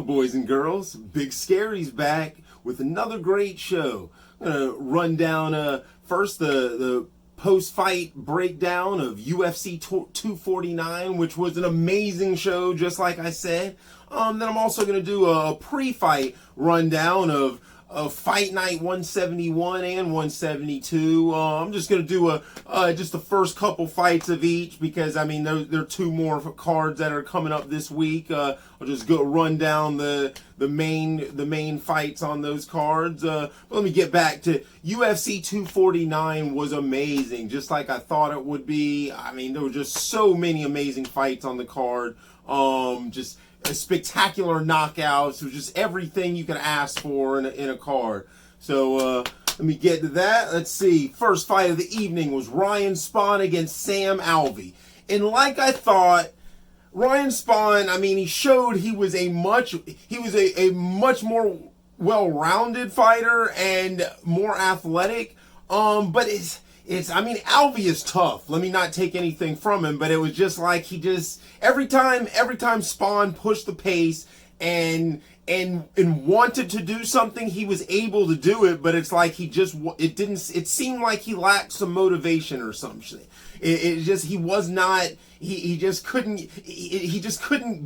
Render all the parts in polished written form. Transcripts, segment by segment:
boys and girls? Big Scary's back with another great show. I'm going to run down first the post-fight breakdown of UFC 249, which was an amazing show, just like I said. Then I'm also going to do a pre-fight rundown of Fight Night 171 and 172. I'm just going to do just the first couple fights of each because, I mean, there are two more cards that are coming up this week. I'll just go run down the main fights on those cards. But let me get back to UFC 249 was amazing, just like I thought it would be. I mean, there were just so many amazing fights on the card. Just spectacular knockouts. It was just everything you could ask for in a card. So let me get to that. Let's see. First fight of the evening was Ryan Spohn against Sam Alvey. And like I thought, Ryan Spohn, I mean, he showed he was a much more well-rounded fighter and more athletic. But I mean, Alvey is tough. Let me not take anything from him, but it was just like every time Spohn pushed the pace and wanted to do something, he was able to do it, but it's like it seemed like he lacked some motivation or something. He just couldn't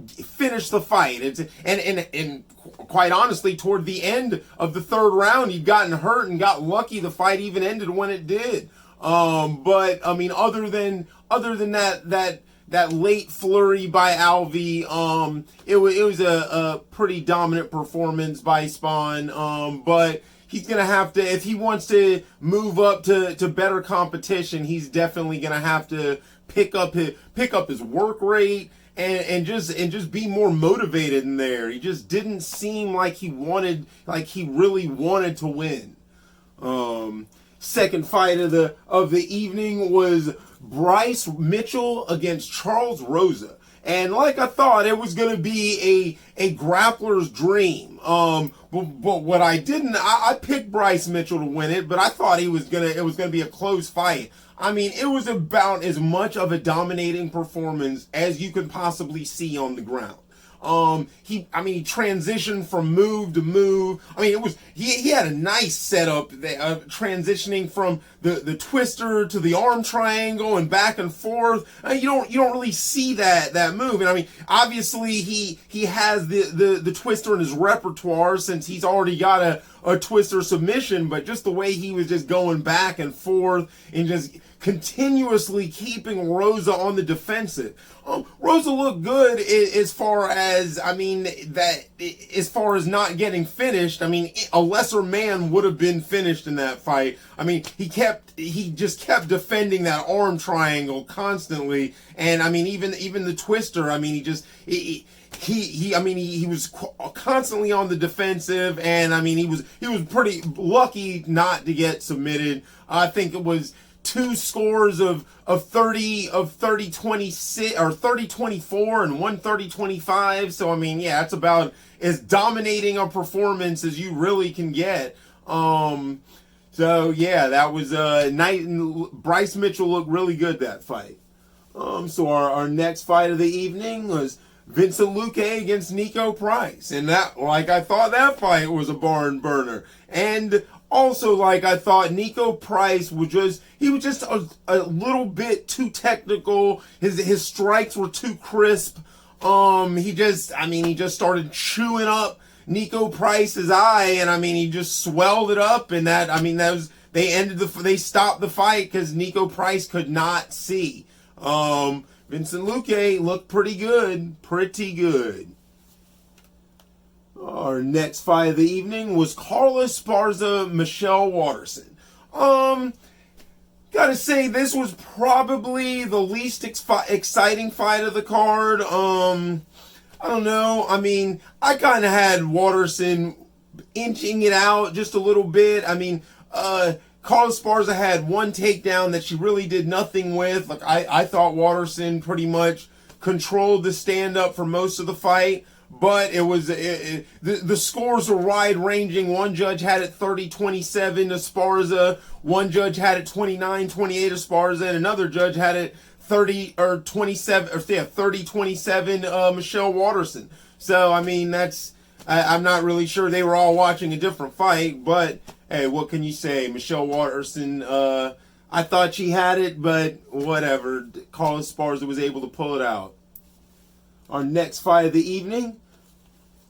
finish the fight. And quite honestly, toward the end of the third round, he'd gotten hurt and got lucky. The fight even ended when it did. But I mean, other than that late flurry by Alvey, it was a pretty dominant performance by Spohn. But he's gonna have to, if he wants to move up to better competition, he's definitely gonna have to pick up his work rate and just be more motivated in there. He just didn't seem like he really wanted to win. Second fight of the evening was Bryce Mitchell against Charles Rosa. And like I thought, it was going to be a grappler's dream. But what I didn't, I picked Bryce Mitchell to win it, but I thought it was going to be a close fight. I mean, it was about as much of a dominating performance as you could possibly see on the ground. He transitioned from move to move. I mean, he had a nice setup, transitioning from the twister to the arm triangle and back and forth. You don't really see that move. And I mean, obviously he has the twister in his repertoire since he's already got a twister submission, but just the way he was just going back and forth and just continuously keeping Rosa on the defensive. Rosa looked good as far as not getting finished. I mean, a lesser man would have been finished in that fight. I mean, he just kept defending that arm triangle constantly, and I mean, even the twister. I mean, he was constantly on the defensive, and I mean, he was pretty lucky not to get submitted. I think it was 2 scores of 30-26 or 30-24 and 1 30-25. So I mean, yeah, it's about as dominating a performance as you really can get. So yeah, that was night, and Bryce Mitchell looked really good that fight. So our next fight of the evening was Vincent Luque against Nico Price, and that, like I thought, that fight was a barn burner. And also, like I thought, Nico Price was just a little bit too technical. His strikes were too crisp. He just started chewing up Nico Price's eye, and I mean, he just swelled it up, and they stopped the fight because Nico Price could not see. Vincent Luque looked pretty good. Our next fight of the evening was Carlos Esparza, Michelle Waterson. Gotta say, this was probably the least exciting fight of the card. I don't know. I mean, I kind of had Waterson inching it out just a little bit. I mean, Carlos Esparza had one takedown that she really did nothing with. Like I thought Waterson pretty much controlled the stand-up for most of the fight. But the scores were wide ranging. One judge had it 30-27 Esparza. One judge had it 29-28 Esparza, and another judge had it 30-27 Michelle Waterson. So I mean, that's I'm not really sure they were all watching a different fight, but hey, what can you say? Michelle Waterson, I thought she had it, but whatever. Carlos Esparza was able to pull it out. Our next fight of the evening,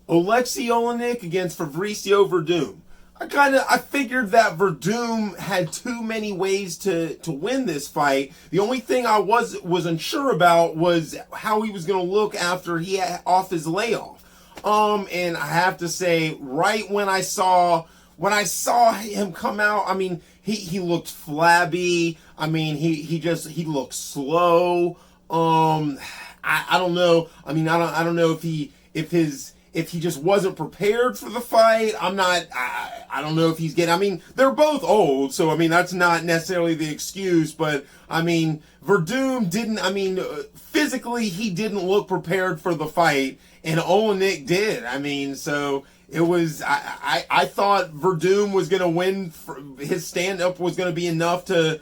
Olynyk against Fabricio Werdum. I figured that Werdum had too many ways to win this fight. The only thing I was unsure about was how he was going to look after he had off his layoff. And I have to say, right when I saw him come out, I mean, he looked flabby. I mean, he looked slow. I don't know. I mean, I don't know if he just wasn't prepared for the fight. I don't know if he's getting, I mean, they're both old, so I mean, that's not necessarily the excuse, but I mean, Werdum didn't, I mean, physically he didn't look prepared for the fight, and Olynyk did. I mean, so it was, I thought Werdum was going to win, his stand-up was going to be enough to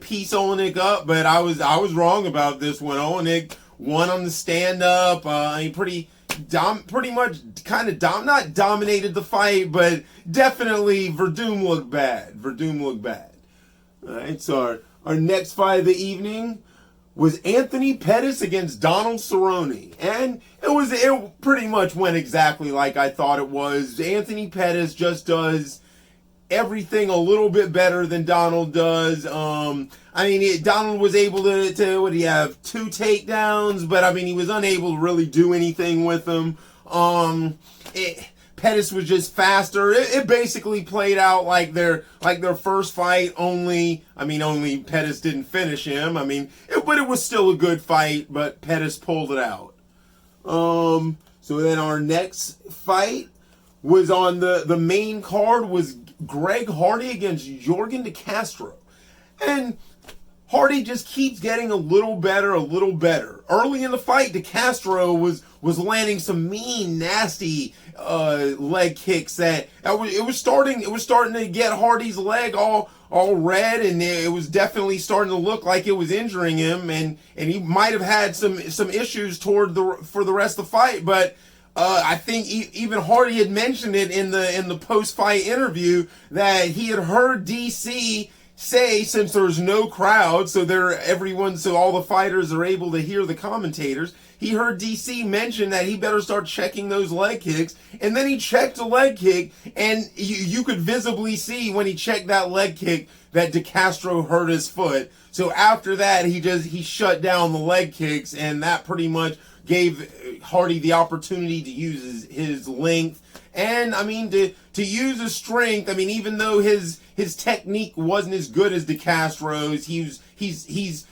piece Olynyk up, but I was wrong about this one. Olynyk won on the stand-up. He pretty much kind of not dominated the fight, but definitely Werdum looked bad. All right, so our next fight of the evening was Anthony Pettis against Donald Cerrone, and it pretty much went exactly like I thought it was. Anthony Pettis just does everything a little bit better than Donald does. I mean, Donald was able to what do you have, 2 takedowns, but I mean, he was unable to really do anything with them. Pettis was just faster. It basically played out like their first fight, only Pettis didn't finish him. I mean, but it was still a good fight, but Pettis pulled it out. So then our next fight was on the main card was Greg Hardy against Jorge de Castro. And Hardy just keeps getting a little better. Early in the fight, De Castro was landing some mean, nasty leg kicks that it was starting to get Hardy's leg all red, and it was definitely starting to look like it was injuring him, and he might have had some issues for the rest of the fight, but I think even Hardy had mentioned it in the post-fight interview that he had heard DC say, since there's no crowd, so all the fighters are able to hear the commentators. He heard DC mention that he better start checking those leg kicks, and then he checked a leg kick, and you could visibly see when he checked that leg kick that De Castro hurt his foot. So after that, he shut down the leg kicks, and that pretty much gave Hardy the opportunity to use his length, and I mean to use his strength. I mean, even though his technique wasn't as good as De Castro's, he's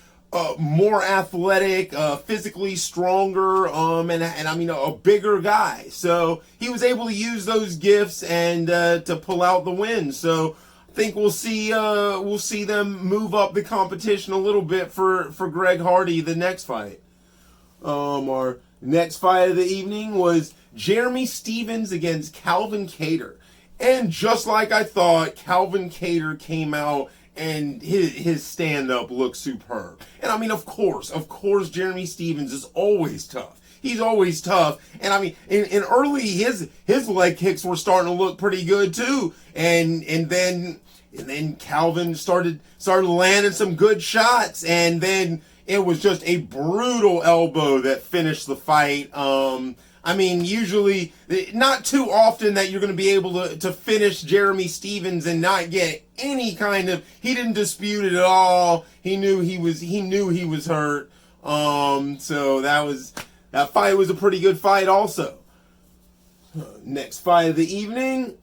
more athletic, physically stronger, and I mean a bigger guy. So he was able to use those gifts and to pull out the win. So I think we'll see them move up the competition a little bit for Greg Hardy the next fight. Our next fight of the evening was Jeremy Stephens against Calvin Kattar. And just like I thought, Calvin Kattar came out and his stand-up looked superb. And I mean, of course, Jeremy Stephens is always tough. He's always tough. And I mean, in early, his leg kicks were starting to look pretty good too. And then Calvin started landing some good shots, and then it was just a brutal elbow that finished the fight. I mean, usually, not too often that you're going to be able to finish Jeremy Stephens and not get any kind of, he didn't dispute it at all. He knew he was hurt. So that fight was a pretty good fight also. Next fight of the evening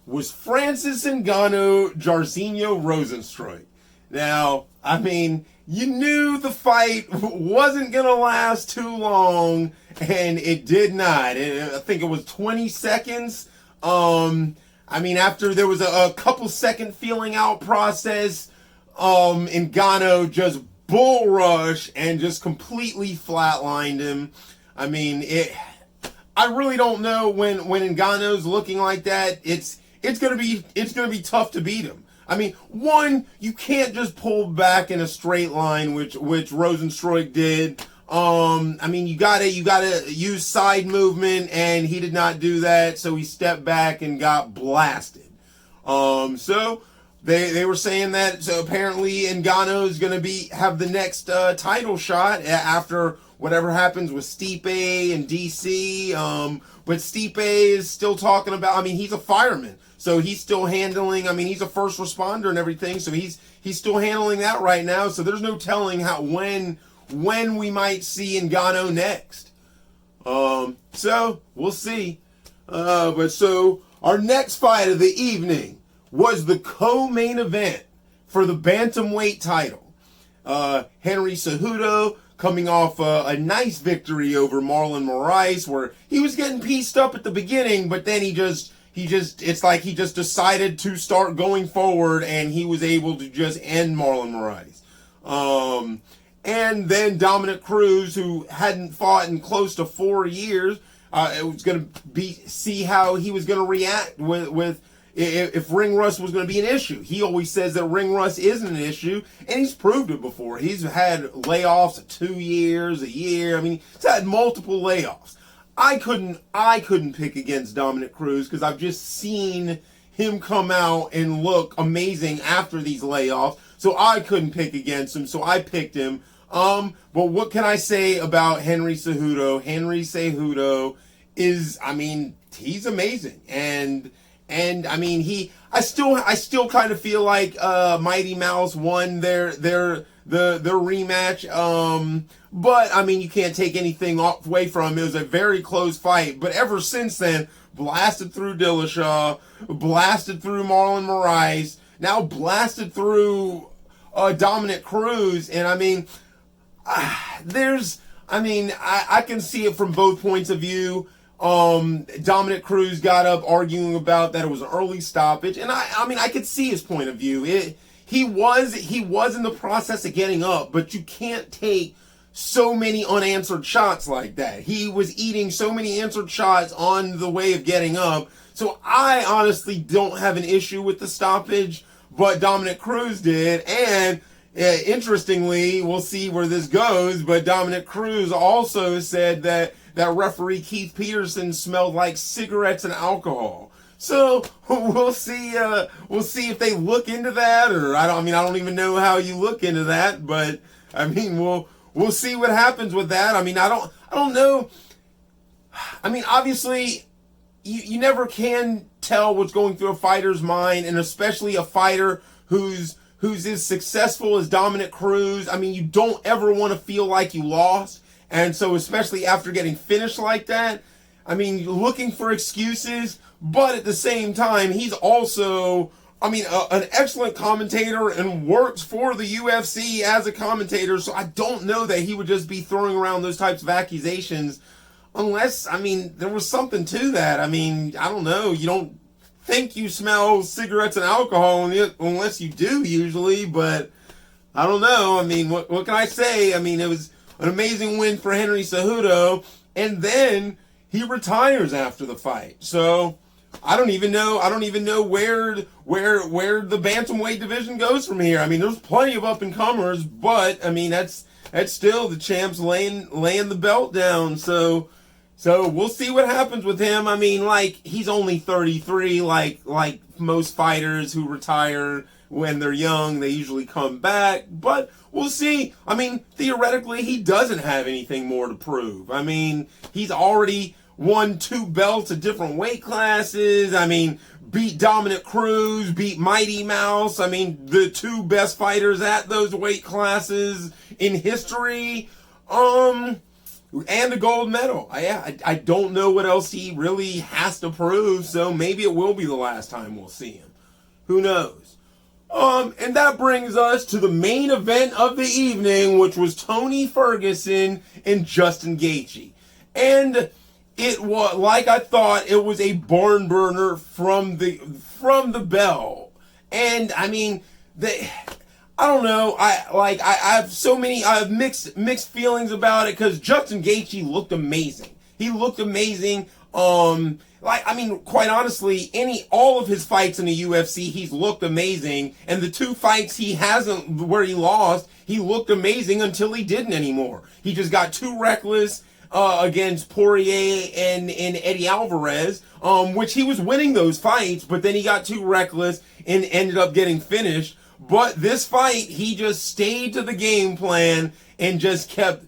was Francis Ngannou, Jairzinho Rosenstruik. Now, I mean, you knew the fight wasn't going to last too long, and it did not. I think it was 20 seconds. I mean, after there was a couple second feeling out process, Ngannou just bull rush and just completely flatlined him. I mean, I really don't know when Ngannou's looking like that. It's gonna be tough to beat him. I mean, one, you can't just pull back in a straight line, which Rosenstruik did. I mean, you gotta use side movement, and he did not do that, so he stepped back and got blasted. So they were saying that, so apparently Ngannou is gonna have the next title shot after whatever happens with Stipe and DC. But Stipe is still talking about, I mean, he's a fireman, so he's still handling, I mean, he's a first responder and everything, so he's still handling that right now, so there's no telling when we might see Ngannou next. So we'll see. But so our next fight of the evening was the co-main event for the bantamweight title. Henry Cejudo coming off a nice victory over Marlon Moraes, where he was getting pieced up at the beginning, but then it's like he just decided to start going forward, and he was able to just end Marlon Moraes. And then Dominick Cruz, who hadn't fought in close to 4 years, it was going to see how he was going to react with if ring rust was going to be an issue. He always says that ring rust isn't an issue, and he's proved it before. He's had layoffs of 2 years, a year. I mean, he's had multiple layoffs. I couldn't pick against Dominick Cruz because I've just seen him come out and look amazing after these layoffs. So I couldn't pick against him, so I picked him. But what can I say about Henry Cejudo? Henry Cejudo is, I mean, he's amazing. And I mean, I still kind of feel like Mighty Mouse won their rematch. But I mean, you can't take anything away from him. It was a very close fight. But ever since then, blasted through Dillashaw, blasted through Marlon Moraes, now blasted through Dominick Cruz. And I mean, I can see it from both points of view. Dominick Cruz got up arguing about that it was an early stoppage, and I mean, I could see his point of view. He was in the process of getting up, but you can't take so many unanswered shots like that. He was eating so many answered shots on the way of getting up. So I honestly don't have an issue with the stoppage, but Dominick Cruz did. And interestingly, we'll see where this goes, but Dominick Cruz also said that referee Keith Peterson smelled like cigarettes and alcohol. So we'll see if they look into that, or I don't even know how you look into that, but I mean, we'll see what happens with that. I mean, I don't know. I mean, obviously, you never can tell what's going through a fighter's mind, and especially a fighter who's as successful as Dominick Cruz. I mean, you don't ever want to feel like you lost. And so, especially after getting finished like that, I mean, looking for excuses, but at the same time, he's also, I mean, an excellent commentator and works for the UFC as a commentator. So I don't know that he would just be throwing around those types of accusations unless, I mean, there was something to that. I mean, I don't know. You don't think you smell cigarettes and alcohol unless you do usually, but I don't know. I mean, what can I say? I mean, it was an amazing win for Henry Cejudo, and then he retires after the fight. So I don't even know where the bantamweight division goes from here. I mean, there's plenty of up and comers, but I mean that's still the champs laying the belt down. So we'll see what happens with him. I mean, like, he's only 33, like most fighters who retire when they're young, they usually come back, but we'll see. I mean, theoretically, he doesn't have anything more to prove. I mean, he's already won 2 belts at different weight classes. I mean, beat Dominick Cruz, beat Mighty Mouse. I mean, the 2 best fighters at those weight classes in history. And a gold medal. I don't know what else he really has to prove, so maybe it will be the last time we'll see him. Who knows? And that brings us to the main event of the evening, which was Tony Ferguson and Justin Gaethje. And it was, like I thought, it was a barn burner from the bell. And I mean, I don't know. I have mixed feelings about it, because Justin Gaethje looked amazing. He looked amazing. Quite honestly, all of his fights in the UFC, he's looked amazing. And the 2 fights he hasn't, where he lost, he looked amazing until he didn't anymore. He just got too reckless against Poirier and Eddie Alvarez, which he was winning those fights, but then he got too reckless and ended up getting finished. But this fight, he just stayed to the game plan and just kept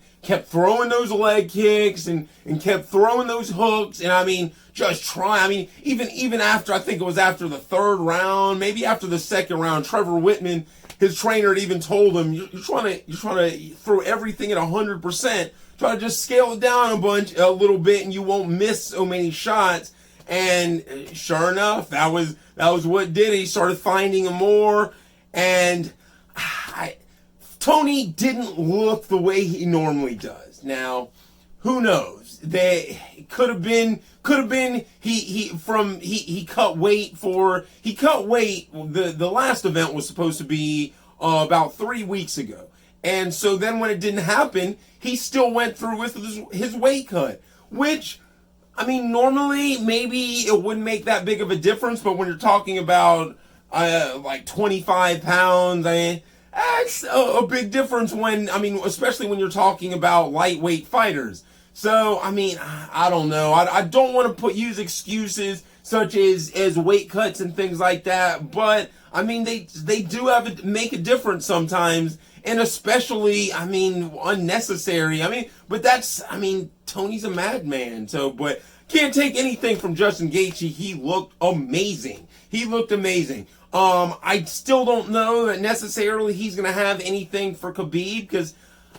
throwing those leg kicks and kept throwing those hooks. And I mean, just try. I mean, even after, I think it was after the third round, maybe after the second round, Trevor Whitman, his trainer, had even told him, you're trying to throw everything at 100%. Try to just scale it down a little bit, and you won't miss so many shots. And sure enough, that was what did it. He started finding him more, and Tony didn't look the way he normally does. Now, who knows? They could have been he cut weight for the last event was supposed to be about 3 weeks ago. And so then when it didn't happen, he still went through with his weight cut, which, I mean, normally maybe it wouldn't make that big of a difference, but when you're talking about like 25 pounds, I mean, that's a big difference especially when you're talking about lightweight fighters. So, I mean, I don't know. I don't want to use excuses such as weight cuts and things like that, but, I mean, they do make a difference sometimes. And especially, I mean, unnecessary. I mean, but Tony's a madman. So, but can't take anything from Justin Gaethje. He looked amazing. I still don't know that necessarily he's going to have anything for Khabib because,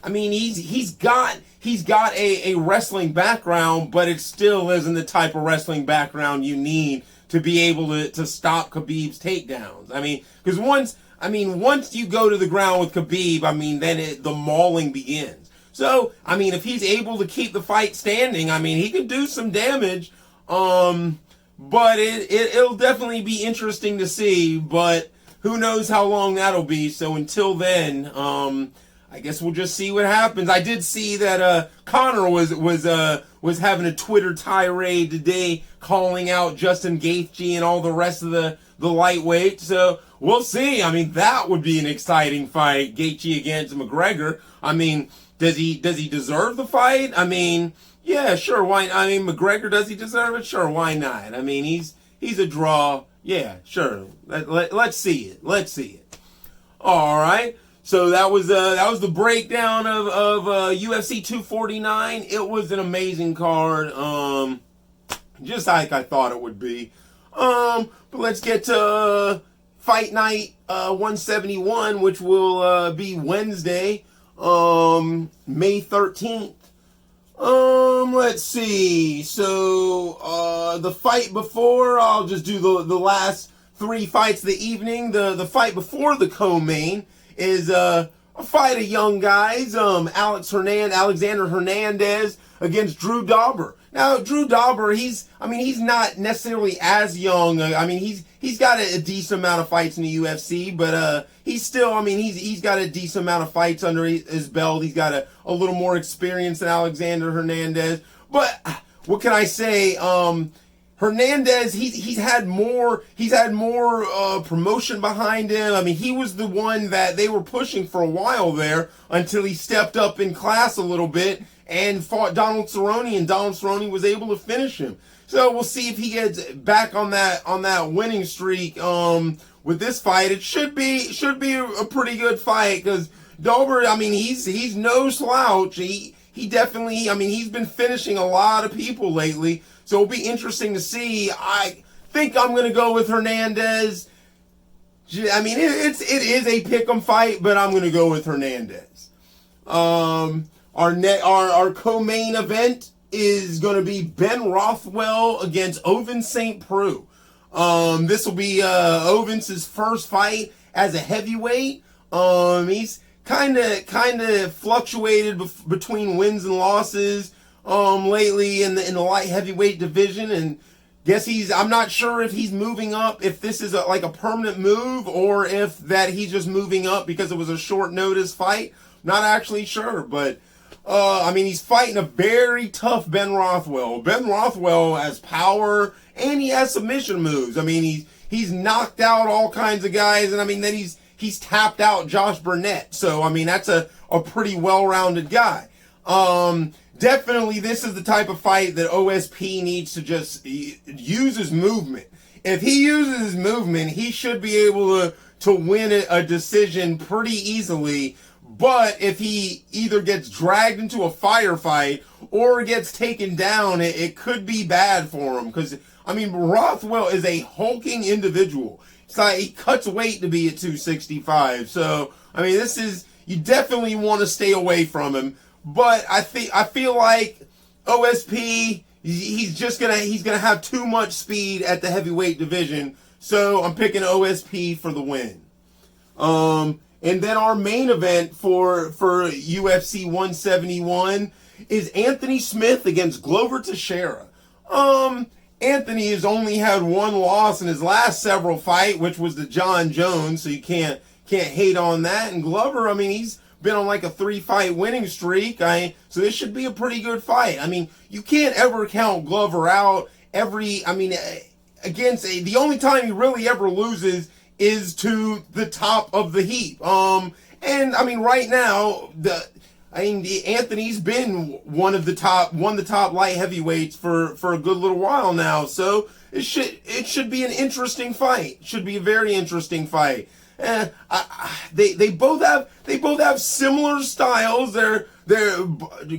I mean, he's got a wrestling background, but it still isn't the type of wrestling background you need to be able to stop Khabib's takedowns. I mean, because once you go to the ground with Khabib, I mean, then the mauling begins. So, I mean, if he's able to keep the fight standing, I mean, he could do some damage. But it'll definitely be interesting to see. But who knows how long that'll be. So until then, I guess we'll just see what happens. I did see that Conor was having a Twitter tirade today, calling out Justin Gaethje and all the rest of the lightweight. So we'll see. I mean, that would be an exciting fight, Gaethje against McGregor. I mean, does he deserve the fight? I mean, yeah, sure. Why? I mean, McGregor, does he deserve it? Sure, why not? I mean, he's a draw. Yeah, sure. Let's see it. Let's see it. All right. So that was the breakdown of UFC 249. It was an amazing card. Just like I thought it would be. But let's get to Fight Night 171, which will be Wednesday, May 13th. Let's see. So the fight before, I'll just do the last three fights of the evening. The fight before the co-main is a fight of young guys. Alexander Hernandez against Drew Dober. Now, Drew Dober, he's not necessarily as young. I mean, he's got a decent amount of fights in the UFC, but he's still, he's got a decent amount of fights under his belt. He's got a little more experience than Alexander Hernandez. But what can I say? Hernandez, he's had more promotion behind him. I mean, he was the one that they were pushing for a while there until he stepped up in class a little bit and fought Donald Cerrone, and Donald Cerrone was able to finish him. So we'll see if he gets back on that winning streak with this fight. It should be a pretty good fight because Dober, he's no slouch. He definitely, he's been finishing a lot of people lately. So it'll be interesting to see. I think I'm going to go with Hernandez. I mean, it is a pick'em fight, but I'm going to go with Hernandez. Our co-main event is going to be Ben Rothwell against Ovince StPreux. This will be Ovince's first fight as a heavyweight. He's kind of fluctuated between wins and losses lately in the light heavyweight division, and guess I'm not sure if he's moving up, if this is like a permanent move, or if that he's just moving up because it was a short notice fight. Not actually sure, but he's fighting a very tough Ben Rothwell. Ben Rothwell has power and he has submission moves. He's knocked out all kinds of guys, and then he's tapped out Josh Burnett. So, I mean, that's a pretty well-rounded guy. Definitely, this is the type of fight that OSP needs to just use his movement. If he uses his movement, he should be able to win a decision pretty easily. But if he either gets dragged into a firefight or gets taken down, it could be bad for him. Because, I mean, Rothwell is a hulking individual. It's like he cuts weight to be at 265. So, I mean, you definitely want to stay away from him. But I feel like OSP, he's gonna have too much speed at the heavyweight division. So I'm picking OSP for the win. And then our main event for UFC 171 is Anthony Smith against Glover Teixeira. Anthony has only had one loss in his last several fights, which was the John Jones, so you can't hate on that. And Glover, I mean, he's been on like a 3-fight winning streak. So this should be a pretty good fight. I mean, you can't ever count Glover out. The only time he really ever loses is to the top of the heap. And I mean, right now, Anthony's been one of the top light heavyweights for a good little while now. So it should be an interesting fight. It should be a very interesting fight. They both have similar styles.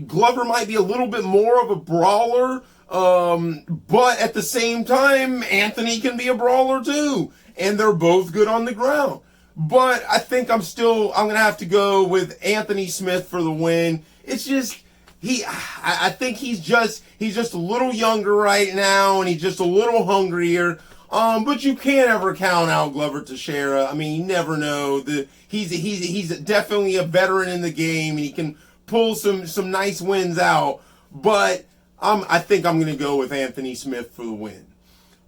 Glover might be a little bit more of a brawler, but at the same time, Anthony can be a brawler too, and they're both good on the ground. But I think I'm gonna have to go with Anthony Smith for the win. It's just I think he's just a little younger right now, and he's just a little hungrier. But you can't ever count out Glover Teixeira. I mean, you never know. He's definitely a veteran in the game, and he can pull some nice wins out. But I think I'm going to go with Anthony Smith for the win.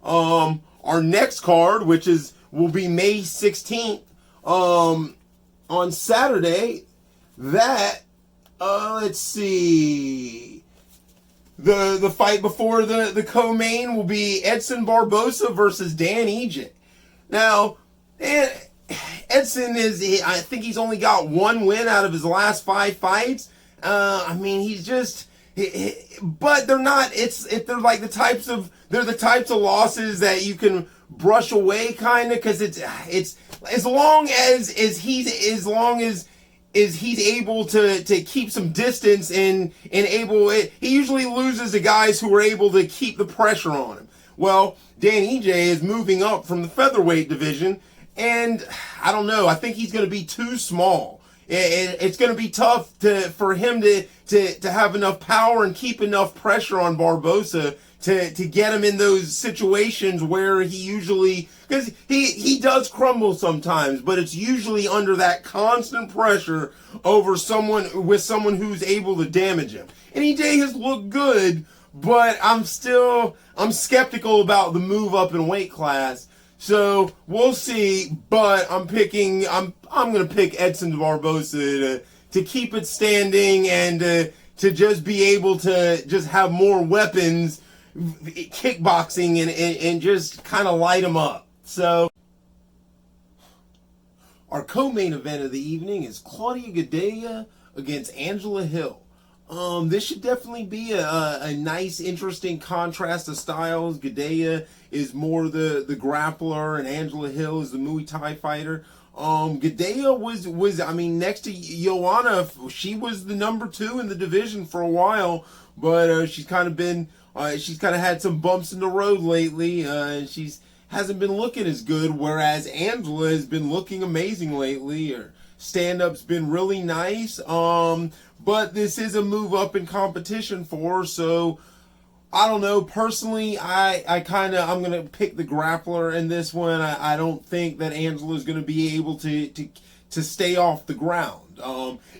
Our next card, will be May 16th, on Saturday. Let's see. The fight before the co-main will be Edson Barbosa versus Dan Ige. Now, Edson I think he's only got one win out of his last 5 fights. I mean, but they're not. They're like the types of losses that you can brush away, kind of, because it's as long as he's able to keep some distance he usually loses to guys who are able to keep the pressure on him. Well, Dan Ige is moving up from the featherweight division, and I don't know. I think he's going to be too small. It's going to be tough for him to have enough power and keep enough pressure on Barbosa to get him in those situations where he usually, because he does crumble sometimes, but it's usually under that constant pressure over someone who's able to damage him. And EJ has looked good, but I'm skeptical about the move up in weight class. So we'll see, but I'm going to pick Edson Barbosa to keep it standing and to just be able to just have more weapons, kickboxing, and just kind of light them up. So our co-main event of the evening is Claudia Gadelha against Angela Hill. This should definitely be a nice, interesting contrast of styles. Gadelha is more the grappler, and Angela Hill is the Muay Thai fighter. Gadelha was I mean, next to Joanna, she was the number 2 in the division for a while, but she's kind of had some bumps in the road lately, and hasn't been looking as good, whereas Angela has been looking amazing lately. Her stand-up's been really nice, but this is a move up in competition for her, so I don't know. Personally, I'm going to pick the grappler in this one. I don't think that Angela's going to be able to stay off the ground.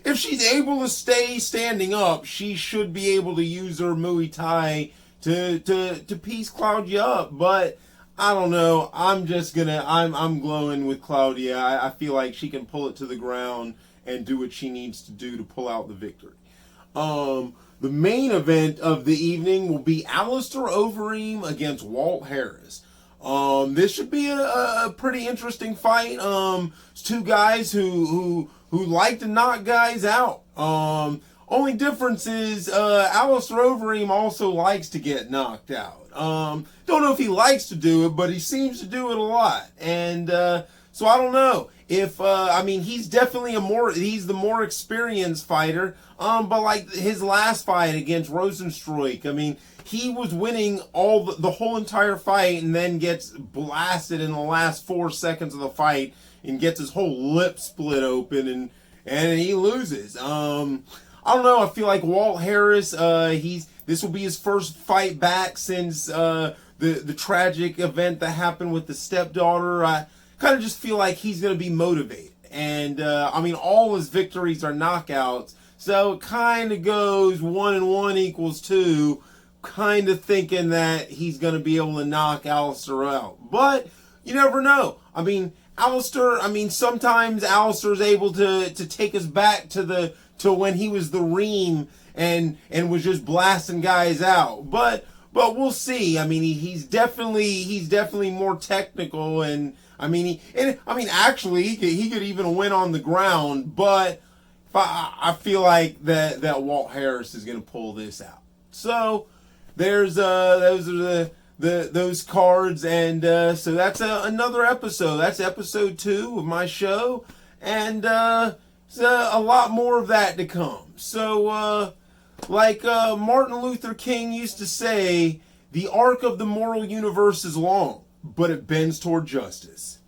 If she's able to stay standing up, she should be able to use her Muay Thai to piece Claudia up, but I don't know. I'm glowing with Claudia. I feel like she can pull it to the ground and do what she needs to do to pull out the victory. The main event of the evening will be Alistair Overeem against Walt Harris. This should be a pretty interesting fight. It's two guys who like to knock guys out. Only difference is Alistair Overeem also likes to get knocked out. Don't know if he likes to do it, but he seems to do it a lot. And so I don't know if I mean, he's definitely he's the more experienced fighter. But like his last fight against Rosenstruik, I mean, he was winning all the whole entire fight and then gets blasted in the last 4 seconds of the fight and gets his whole lip split open and he loses. I don't know. I feel like Walt Harris, this will be his first fight back since the tragic event that happened with the stepdaughter. I kind of just feel like he's going to be motivated. And, I mean, all his victories are knockouts. So it kind of goes 1 and 1 equals 2, kind of thinking that he's going to be able to knock Alistair out. But you never know. I mean, sometimes Alistair's able to take us back to when he was the Reem and was just blasting guys out. But we'll see. I mean, he's definitely more technical, and actually he could even win on the ground. But I feel like that Walt Harris is going to pull this out. So those are those cards, and so that's another episode. That's episode 2 of my show, and a lot more of that to come. So like Martin Luther King used to say, the arc of the moral universe is long, but it bends toward justice.